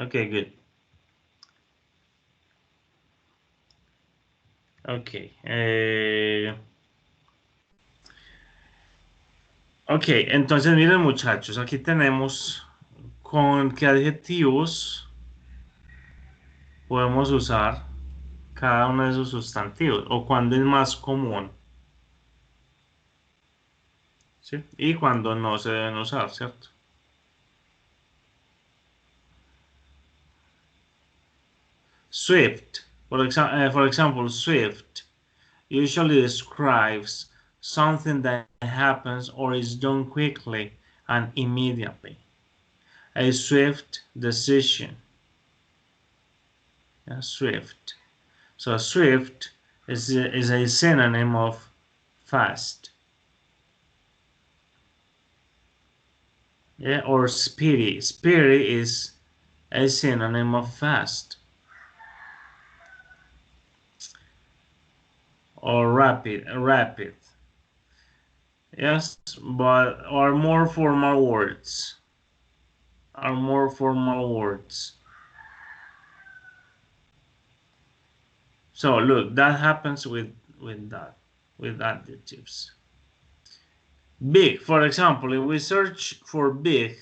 Okay, good. Okay. Ok, entonces miren muchachos, aquí tenemos con qué adjetivos podemos usar cada uno de esos sustantivos o cuándo es más común, ¿sí? Y cuándo no se deben usar, ¿cierto? Swift, for example, swift usually describes something that happens or is done quickly and immediately. A swift decision. Yeah, swift. So swift is a synonym of fast. Yeah, or speedy. Speedy is a synonym of fast. Or rapid. Yes, but are more formal words. Are more formal words. So look, that happens with adjectives. Big, for example, if we search for big,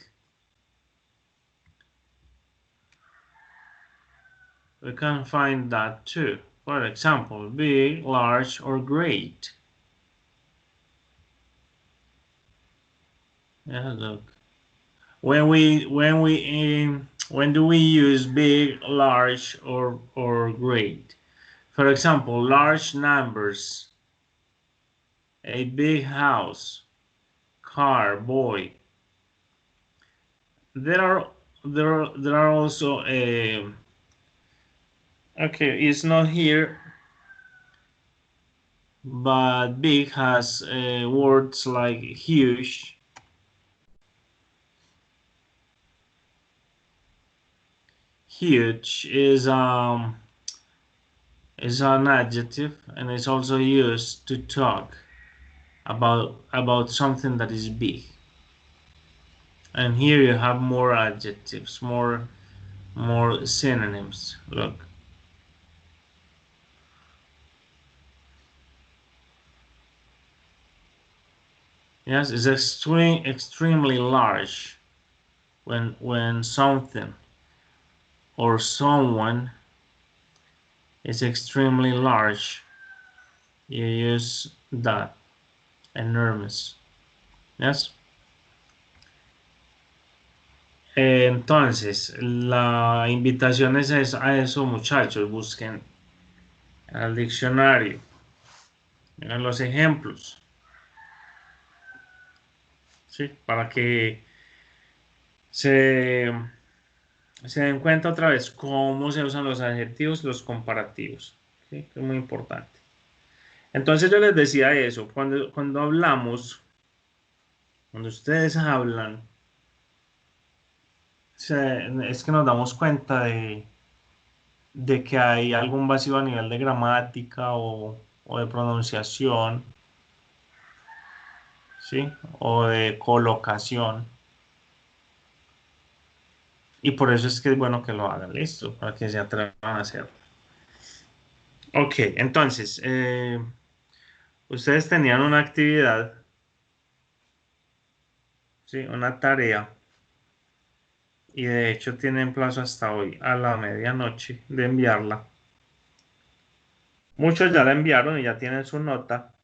we can find that too. For example, big, large, or great. Yeah, look. When do we use big, large, or great? For example, large numbers, a big house, car, boy. There are there are also a okay. It's not here, but big has words like huge. Huge is an adjective and it's also used to talk about something that is big. And here you have more adjectives, more synonyms. Look. Yes, it's extremely large when something or someone is extremely large. You use that. Enormous. Yes. Entonces, la invitación es a eso, muchachos. Busquen al diccionario. Miren los ejemplos. ¿Sí? Para que se den cuenta otra vez cómo se usan los adjetivos, los comparativos. ¿Sí? Es muy importante. Entonces yo les decía eso, cuando hablamos, cuando ustedes hablan, es que nos damos cuenta de que hay algún vacío a nivel de gramática o de pronunciación, ¿sí? O de colocación. Y por eso es que es bueno que lo hagan, listo, para que se atrevan a hacerlo. Ok, entonces, ustedes tenían una actividad, ¿sí? Una tarea, y de hecho tienen plazo hasta hoy a la medianoche de enviarla. Muchos ya la enviaron y ya tienen su nota.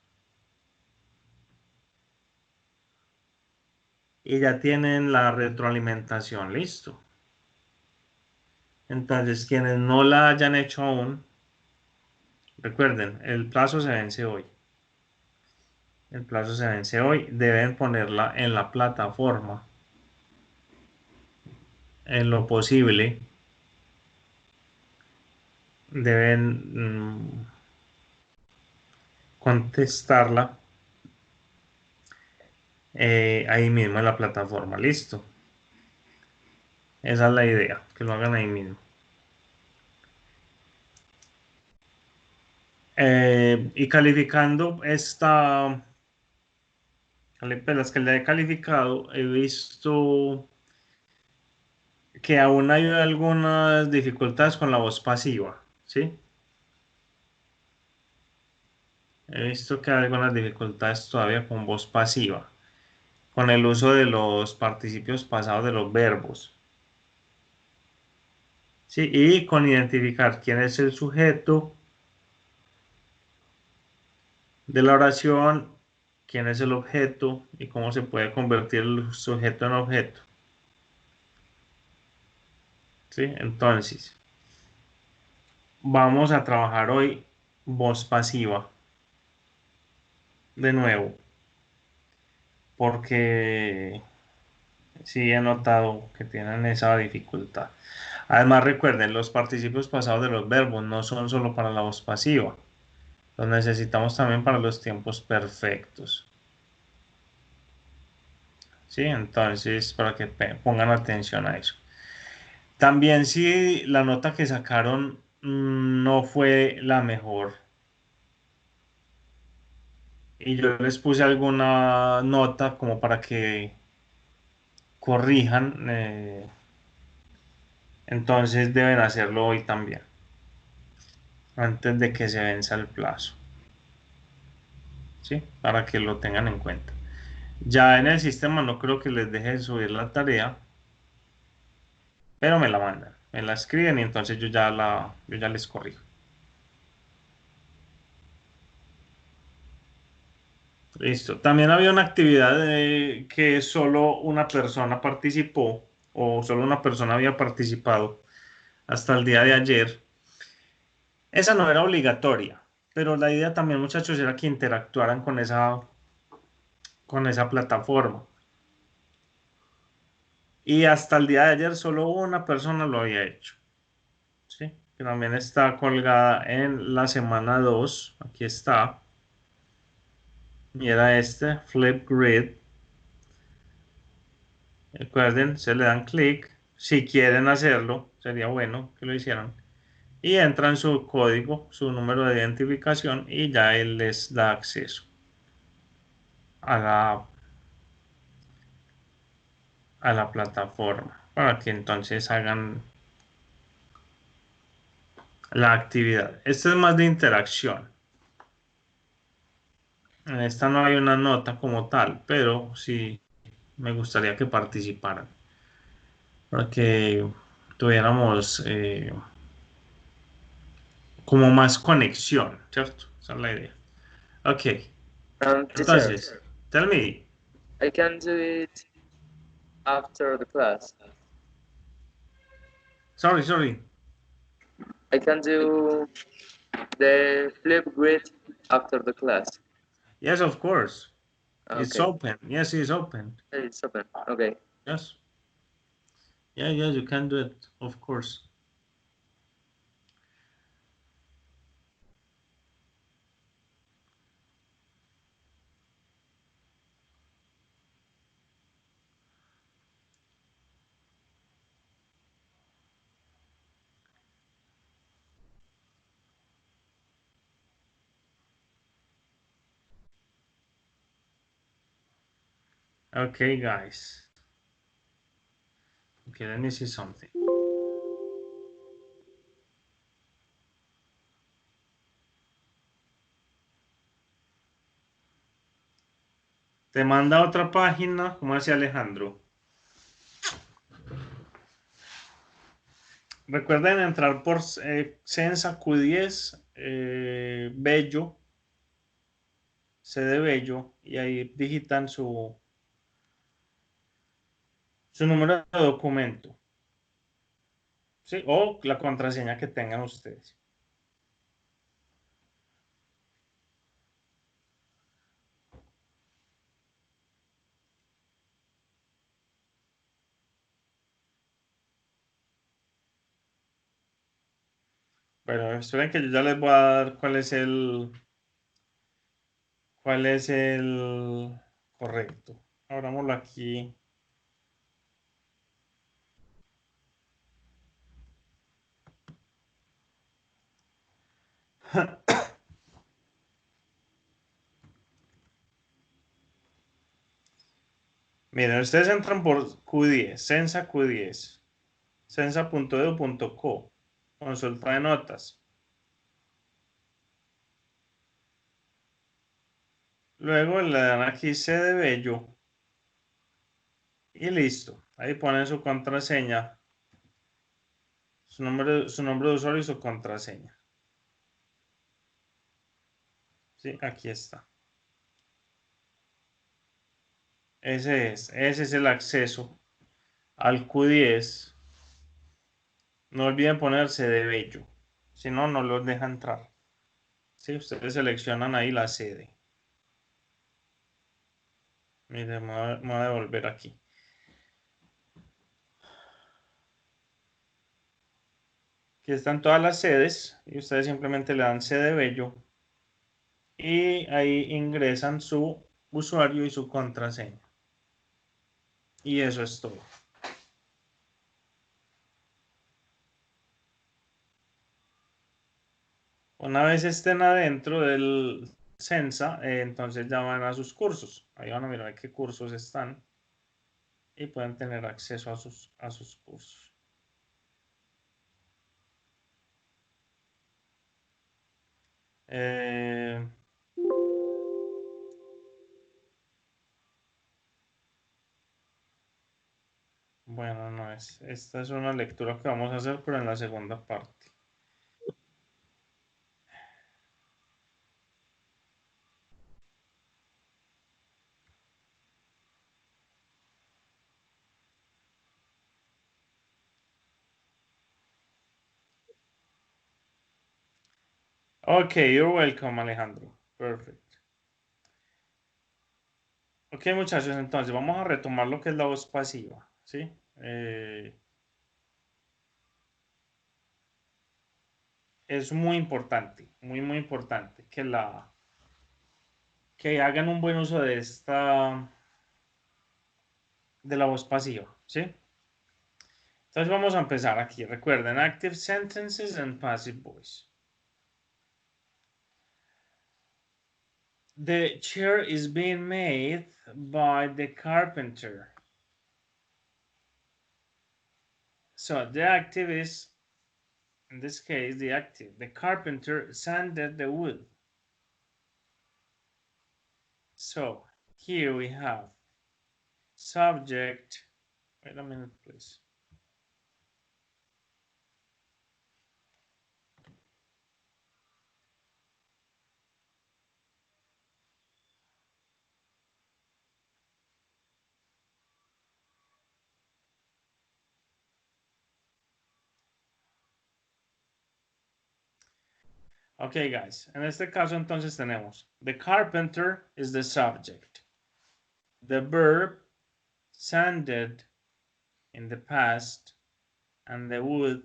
Y ya tienen la retroalimentación, listo. Entonces, quienes no la hayan hecho aún, recuerden, el plazo se vence hoy. El plazo se vence hoy. Deben ponerla en la plataforma en lo posible. Deben contestarla ahí mismo en la plataforma. Listo. Esa es la idea, que lo hagan ahí mismo. Y calificando las que le he calificado, he visto que aún hay algunas dificultades con la voz pasiva, ¿sí? He visto que hay algunas dificultades todavía con voz pasiva, con el uso de los participios pasados de los verbos, ¿sí? Y con identificar quién es el sujeto de la oración, quién es el objeto y cómo se puede convertir el sujeto en objeto, ¿sí? Entonces, vamos a trabajar hoy voz pasiva de nuevo, porque sí he notado que tienen esa dificultad. Además, recuerden, los participios pasados de los verbos no son solo para la voz pasiva, los necesitamos también para los tiempos perfectos. ¿Sí? Entonces, para que pongan atención a eso. También si la nota que sacaron no fue la mejor y yo les puse alguna nota como para que corrijan, entonces deben hacerlo hoy también, antes de que se venza el plazo, ¿sí? Para que lo tengan en cuenta. Ya en el sistema no creo que les deje de subir la tarea, pero me la mandan, me la escriben y entonces yo ya les corrijo. Listo. También había una actividad que solo una persona participó o solo una persona había participado hasta el día de ayer. Esa no era obligatoria, pero la idea también, muchachos, era que interactuaran con esa plataforma. Y hasta el día de ayer solo una persona lo había hecho. ¿Sí? Que también está colgada en la semana 2. Aquí está. Y era este, Flipgrid. Recuerden, se le dan clic. Si quieren hacerlo, sería bueno que lo hicieran. Y entran su código, su número de identificación y ya él les da acceso a la plataforma para que entonces hagan la actividad. Esto es más de interacción. En esta no hay una nota como tal, pero sí me gustaría que participaran para que tuviéramos como más conexión, ¿cierto? Esa es la idea. Ok, Teacher, entonces, tell me. I can do it after the class. Sorry. I can do the flip grid after the class. Yes, of course. It's Okay, open. Yes, it's open. it's open. Okay. Yes. Yeah, you can do it, of course. Okay, guys. Okay, let me see something. Te manda a otra página, como decía Alejandro. Recuerden entrar por Sensa Q10, Bello, C de Bello, y ahí digitan su número de documento, ¿sí? O la contraseña que tengan ustedes. Bueno, esperen que yo ya les voy a dar cuál es el correcto. Abrámoslo aquí. Miren, ustedes entran por Q10, Sensa Q10. censa.edu.co, consulta de notas. Luego le dan aquí C de Bello y listo. Ahí ponen su contraseña, su nombre de usuario y su contraseña. Sí, aquí está. Ese es el acceso al Q10. No olviden ponerse de Bello, si no, no los deja entrar. Sí, ustedes seleccionan ahí la sede. Miren, me voy a devolver aquí. Aquí están todas las sedes y ustedes simplemente le dan sede Bello y ahí ingresan su usuario y su contraseña. Y eso es todo. Una vez estén adentro del Censa, entonces ya van a sus cursos. Ahí van a mirar qué cursos están y pueden tener acceso a sus cursos. Eh, bueno, no es. Esta es una lectura que vamos a hacer, pero en la segunda parte. Ok, you're welcome, Alejandro. Perfect. Ok, muchachos, entonces vamos a retomar lo que es la voz pasiva, ¿sí? Es muy importante que hagan un buen uso de la voz pasiva, ¿sí? Entonces vamos a empezar aquí. Recuerden, active sentences and passive voice. The chair is being made by the carpenter. So the active is, in this case, the active. The carpenter sanded the wood. So here we have subject. Wait a minute, please. Okay, guys. En este caso entonces tenemos the carpenter is the subject. The verb sanded in the past and the wood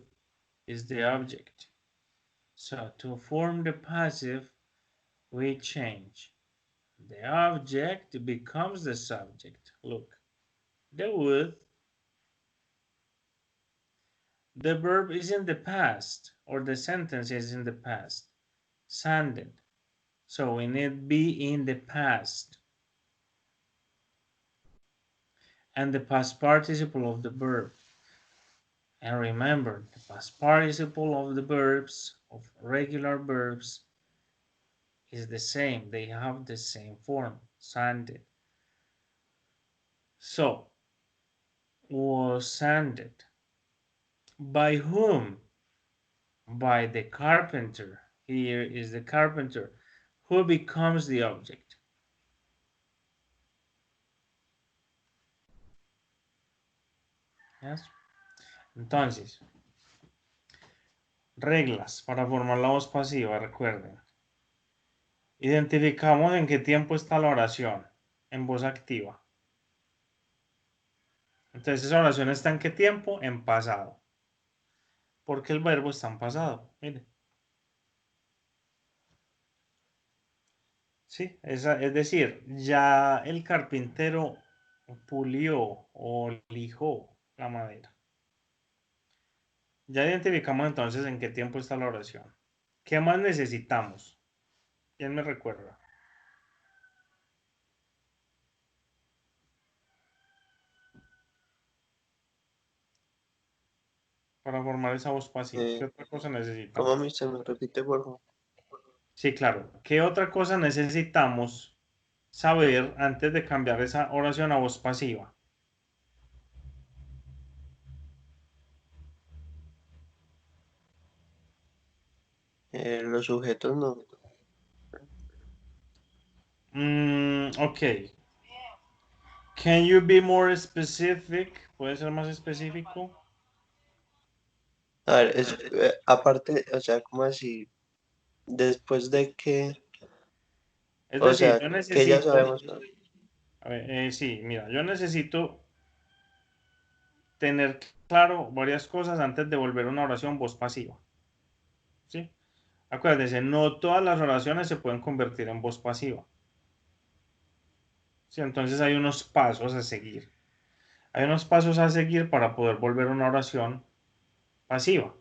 is the object. So to form the passive, we change. The object becomes the subject. Look, the wood. The verb is in the past, or the sentence is in the past. Sanded. So we need be in the past. And the past participle of the verb. And remember, the past participle of the verbs, of regular verbs, is the same. They have the same form, sanded. So, was sanded. By whom? By the carpenter. Here is the carpenter. Who becomes the object? Yes. Entonces, reglas para formar la voz pasiva, recuerden. Identificamos en qué tiempo está la oración, en voz activa. Entonces, esa oración está en qué tiempo? En pasado. Porque el verbo está en pasado. Mire. Sí, es decir, ya el carpintero pulió o lijó la madera. Ya identificamos entonces en qué tiempo está la oración. ¿Qué más necesitamos? ¿Quién me recuerda? para formar esa voz pasiva. ¿Qué Eh, otra cosa ¿Cómo necesitamos? se me repite, por favor? Sí, claro. ¿Qué otra cosa necesitamos saber antes de cambiar esa oración a voz pasiva? Los sujetos no. Ok. Can you be more specific? ¿Puede ser más específico? A ver, aparte, o sea, como así, después de que, Es o decir, sea, yo que ya necesito, sabemos, ¿no? a ver, sí, mira, yo necesito tener claro varias cosas antes de volver una oración voz pasiva. ¿Sí? Acuérdense, no todas las oraciones se pueden convertir en voz pasiva. ¿Sí? Entonces hay unos pasos a seguir. Hay unos pasos a seguir para poder volver una oración pasiva.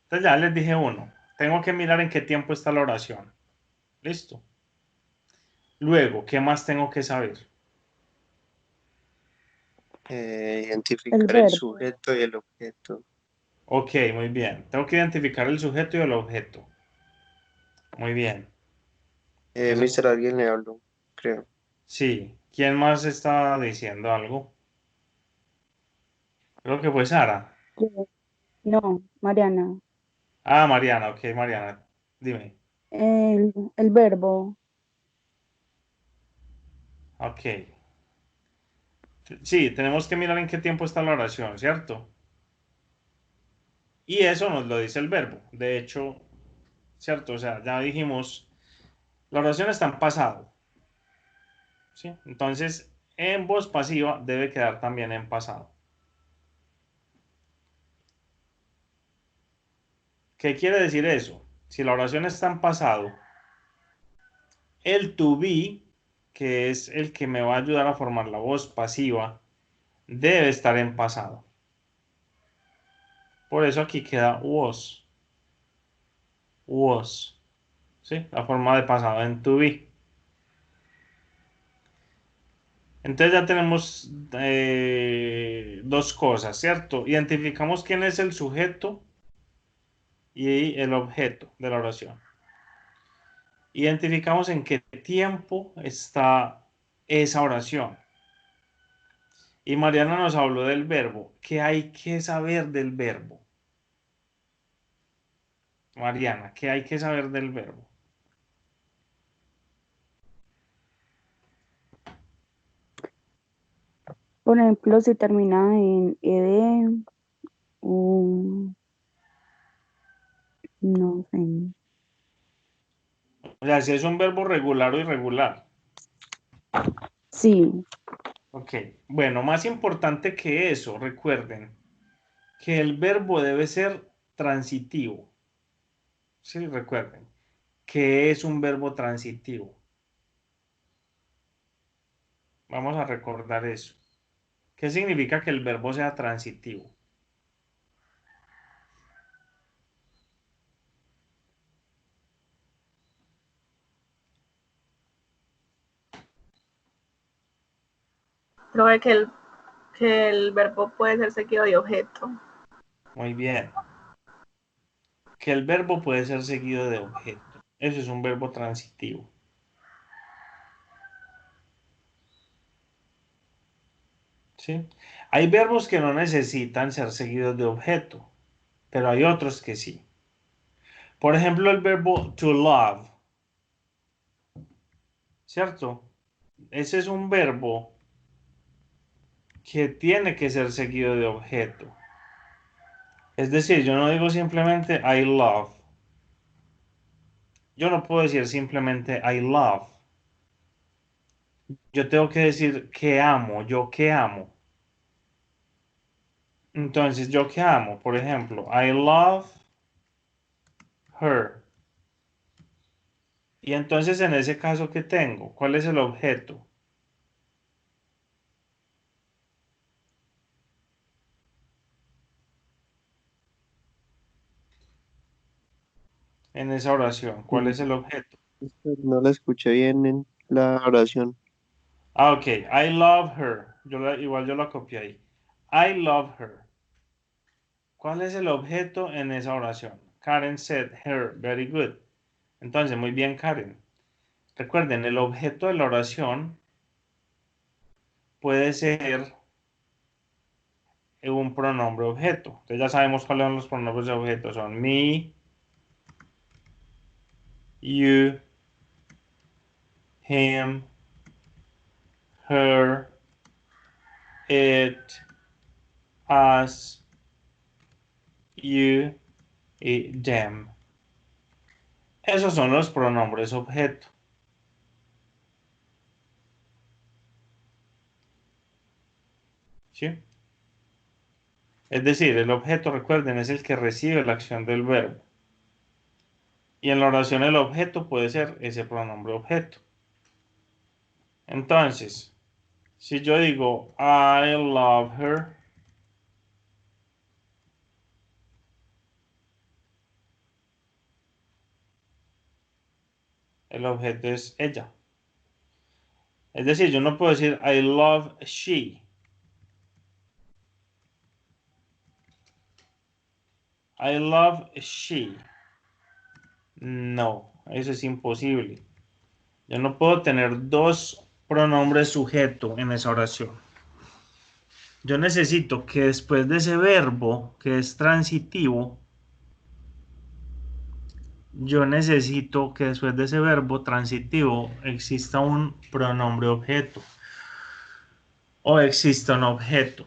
Entonces ya les dije uno. Tengo que mirar en qué tiempo está la oración. Listo. Luego, ¿qué más tengo que saber? El Identificar el verbo. sujeto y el objeto. Ok, muy bien. Tengo que identificar el sujeto y el objeto. Muy bien. Entonces, Mister, alguien le habló, creo. sí. ¿Quién más está diciendo algo? Creo que fue Sara. Yo. No, Mariana. Ah, Mariana. Ok, Mariana. Dime. El verbo. Ok. Sí, tenemos que mirar en qué tiempo está la oración, ¿cierto? Y eso nos lo dice el verbo. De hecho, ¿cierto? O sea, ya dijimos, la oración está en pasado, ¿sí? Entonces, en voz pasiva debe quedar también en pasado. ¿Qué quiere decir eso? Si la oración está en pasado, el to be, que es el que me va a ayudar a formar la voz pasiva, debe estar en pasado. Por eso aquí queda was, ¿sí? La forma de pasado en to be. Entonces ya tenemos dos cosas, ¿cierto? Identificamos quién es el sujeto y el objeto de la oración. Identificamos en qué tiempo está esa oración. Y Mariana nos habló del verbo. ¿Qué hay que saber del verbo? Mariana, ¿qué hay que saber del verbo? Por ejemplo, si termina en ed o no sé. O sea, si es un verbo regular o irregular. Sí, Ok, bueno, más importante que eso, recuerden que el verbo debe ser transitivo. Sí, recuerden que es un verbo transitivo. Vamos a recordar eso. ¿Qué significa que el verbo sea transitivo? Creo que el verbo puede ser seguido de objeto. Muy bien. Que el verbo puede ser seguido de objeto. Eso es un verbo transitivo. ¿Sí? Hay verbos que no necesitan ser seguidos de objeto, pero hay otros que sí. Por ejemplo, el verbo to love, ¿cierto? Ese es un verbo que tiene que ser seguido de objeto. Es decir, yo no digo simplemente I love. Yo no puedo decir simplemente I love. Yo tengo que decir que amo, yo que amo. Entonces, yo que amo, por ejemplo, I love her. Y entonces en ese caso, ¿qué tengo? ¿Cuál es el objeto? En esa oración, ¿cuál es el objeto? No la escuché bien en la oración. Ah, ok, I love her. Igual yo la copié ahí. I love her. ¿Cuál es el objeto en esa oración? Karen said her, very good. Entonces, muy bien, Karen. Recuerden, el objeto de la oración puede ser un pronombre objeto. Entonces ya sabemos cuáles son los pronombres de objeto. Son me, you, him, her, it, us, you y them. Esos son los pronombres objeto. ¿Sí? Es decir, el objeto, recuerden, es el que recibe la acción del verbo. Y en la oración el objeto puede ser ese pronombre objeto. Entonces, si yo digo I love her, el objeto es ella. Es decir, yo no puedo decir I love she. I love she. No, eso es imposible. Yo no puedo tener dos pronombres sujeto en esa oración. Yo necesito que después de ese verbo que es transitivo, yo necesito que después de ese verbo transitivo exista un pronombre objeto o exista un objeto.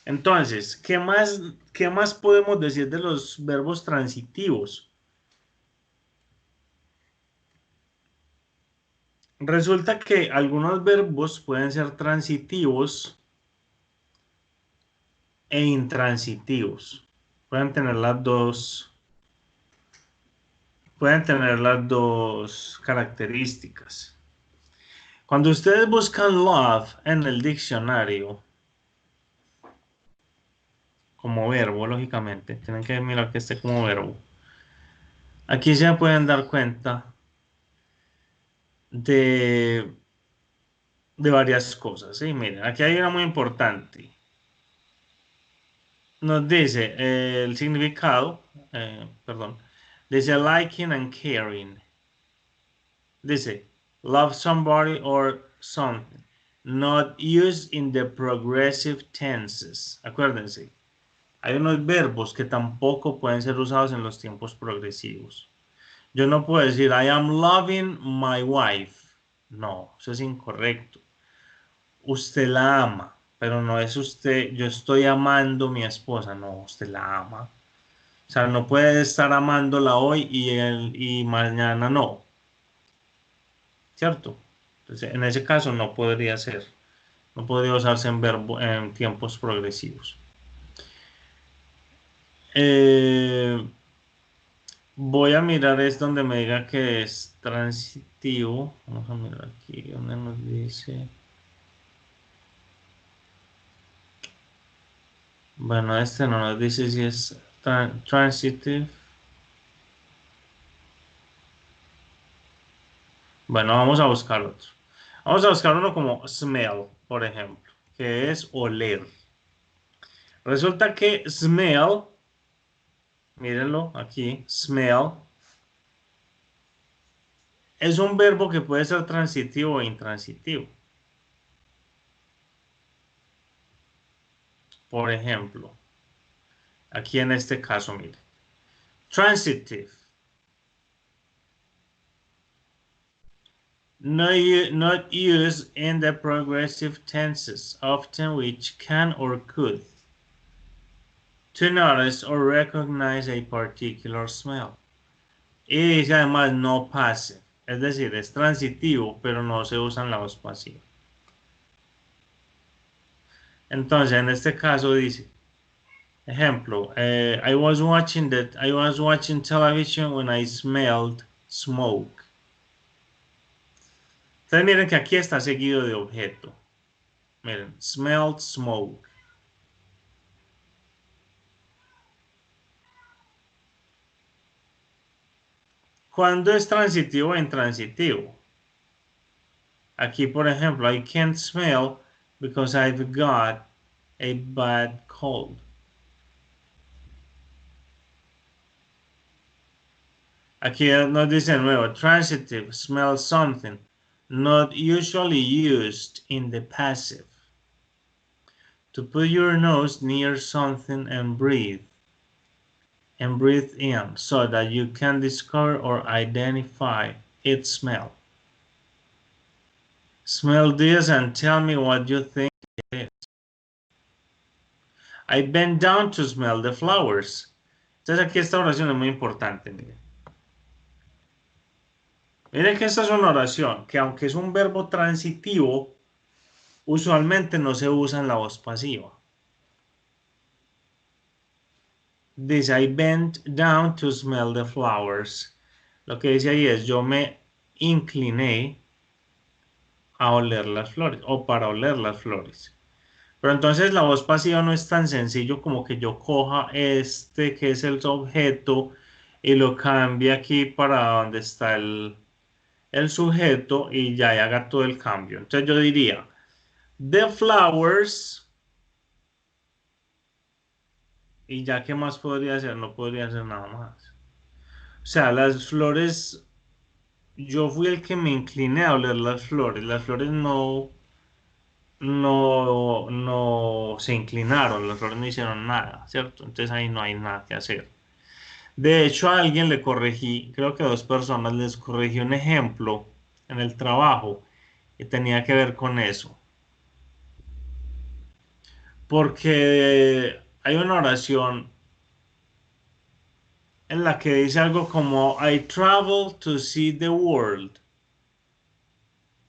Entonces, ¿qué más podemos decir de los verbos transitivos? Resulta que algunos verbos pueden ser transitivos e intransitivos. Pueden tener las dos características. Cuando ustedes buscan love en el diccionario, como verbo, lógicamente, tienen que mirar que esté como verbo. Aquí se pueden dar cuenta de varias cosas. ¿Sí? Miren, aquí hay una muy importante. Nos dice el significado, perdón, dice liking and caring. Dice love somebody or something. Not used in the progressive tenses. Acuérdense, hay unos verbos que tampoco pueden ser usados en los tiempos progresivos. Yo no puedo decir I am loving my wife. No, eso es incorrecto. Usted la ama, pero no es usted, yo estoy amando a mi esposa. No, usted la ama. O sea, no puede estar amándola hoy y mañana no. ¿Cierto? Entonces, en ese caso no podría ser. No podría usarse en tiempos progresivos. Voy a mirar es donde me diga que es transitivo. Vamos a mirar aquí donde nos dice. Bueno, este no nos dice si es transitive. Bueno, vamos a buscar otro. Vamos a buscar uno como smell, por ejemplo, que es oler. Resulta que smell, mírenlo aquí, smell, es un verbo que puede ser transitivo e intransitivo. Por ejemplo, aquí en este caso, mire, transitive. Not used in the progressive tenses, often which can or could. To notice or recognize a particular smell. Y dice además no passive, es decir, es transitivo, pero no se usa en la voz pasiva. Entonces, en este caso dice, ejemplo, I was watching television when I smelled smoke. Entonces miren que aquí está seguido de objeto. Miren, smelled smoke. ¿Cuándo es transitivo o intransitivo? Aquí, por ejemplo, I can't smell because I've got a bad cold. Aquí nos dice de nuevo, transitive, smell something, not usually used in the passive. To put your nose near something and breathe in so that you can discover or identify its smell. Smell this and tell me what you think it is. I bent down to smell the flowers. Entonces aquí esta oración es muy importante. Miren que esta es una oración que aunque es un verbo transitivo, usualmente no se usa en la voz pasiva. Dice, I bent down to smell the flowers. Lo que dice ahí es, yo me incliné a oler las flores o para oler las flores. Pero entonces la voz pasiva no es tan sencillo como que yo coja este que es el objeto y lo cambie aquí para donde está el sujeto y ya haga todo el cambio. Entonces yo diría, the flowers, y ya qué más podría hacer, no podría hacer nada más. O sea, las flores, yo fui el que me incliné a oler las flores no se inclinaron, las flores no hicieron nada, ¿cierto? Entonces ahí no hay nada que hacer. De hecho, a alguien le corregí, creo que a 2 personas les corregí un ejemplo en el trabajo y tenía que ver con eso. Porque hay una oración en la que dice algo como I travel to see the world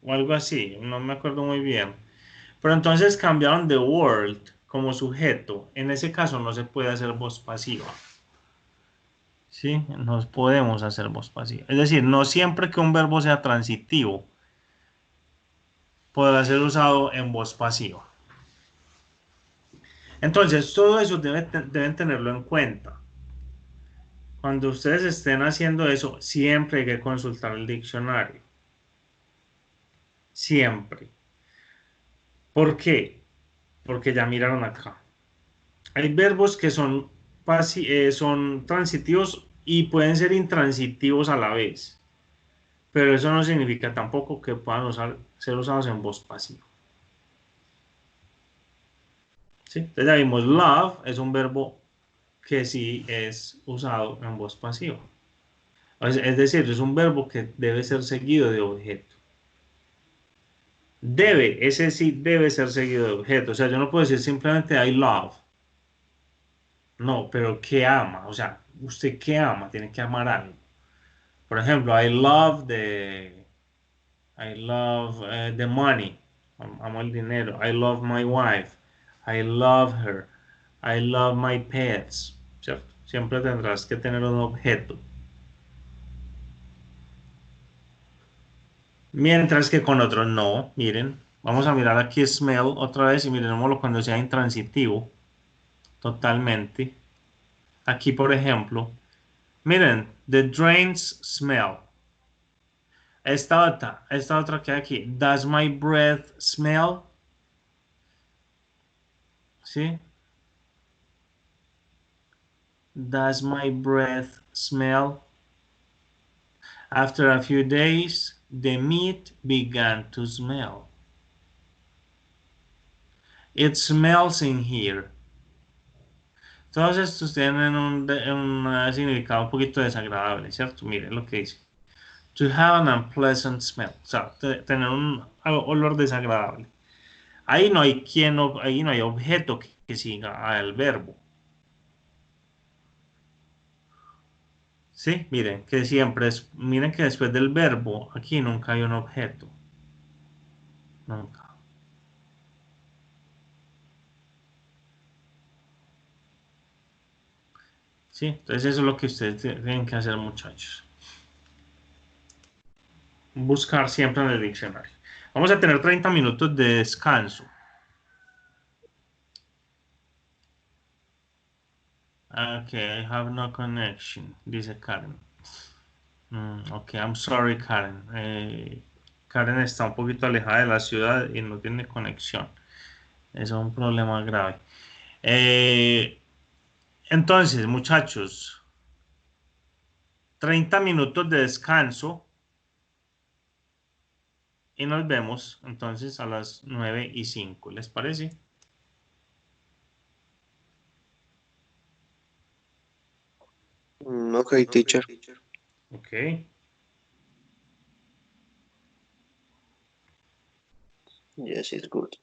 o algo así, no me acuerdo muy bien. Pero entonces cambiaron the world como sujeto. En ese caso no se puede hacer voz pasiva. ¿Sí? No podemos hacer voz pasiva. Es decir, no siempre que un verbo sea transitivo podrá ser usado en voz pasiva. Entonces, todo eso deben tenerlo en cuenta. Cuando ustedes estén haciendo eso, siempre hay que consultar el diccionario. Siempre. ¿Por qué? Porque ya miraron acá. Hay verbos que son transitivos y pueden ser intransitivos a la vez. Pero eso no significa tampoco que puedan ser usados en voz pasiva. ¿Sí? Entonces ya vimos, love es un verbo que sí es usado en voz pasiva. Es decir, es un verbo que debe ser seguido de objeto. Ese sí debe ser seguido de objeto. O sea, yo no puedo decir simplemente I love. No, pero ¿qué ama? O sea, ¿usted qué ama? Tiene que amar algo. Por ejemplo, I love the money. Amo el dinero. I love my wife. I love her. I love my pets. ¿Cierto? Siempre tendrás que tener un objeto. Mientras que con otros no. Miren, vamos a mirar aquí smell otra vez y miremoslo cuando sea intransitivo. Totalmente. Aquí, por ejemplo, miren, the drains smell. Esta otra que hay aquí. Does my breath smell? ¿Sí? Does my breath smell? After a few days, the meat began to smell. It smells in here. Todos estos tienen un significado un poquito desagradable, ¿cierto? Miren lo que dice. To have an unpleasant smell. O sea, tener un olor desagradable. Ahí no hay objeto que siga al verbo. ¿Sí? Miren que miren que después del verbo, aquí nunca hay un objeto. Nunca. ¿Sí? Entonces eso es lo que ustedes tienen que hacer, muchachos. Buscar siempre en el diccionario. Vamos a tener 30 minutos de descanso. Okay, I have no connection, dice Karen. Ok, I'm sorry, Karen. Karen está un poquito alejada de la ciudad y no tiene conexión. Eso es un problema grave. Entonces, muchachos, 30 minutos de descanso y nos vemos entonces a las 9:05. ¿Les parece? Okay, teacher. Ok. Yes, it's good.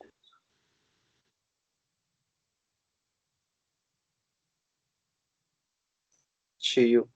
See you.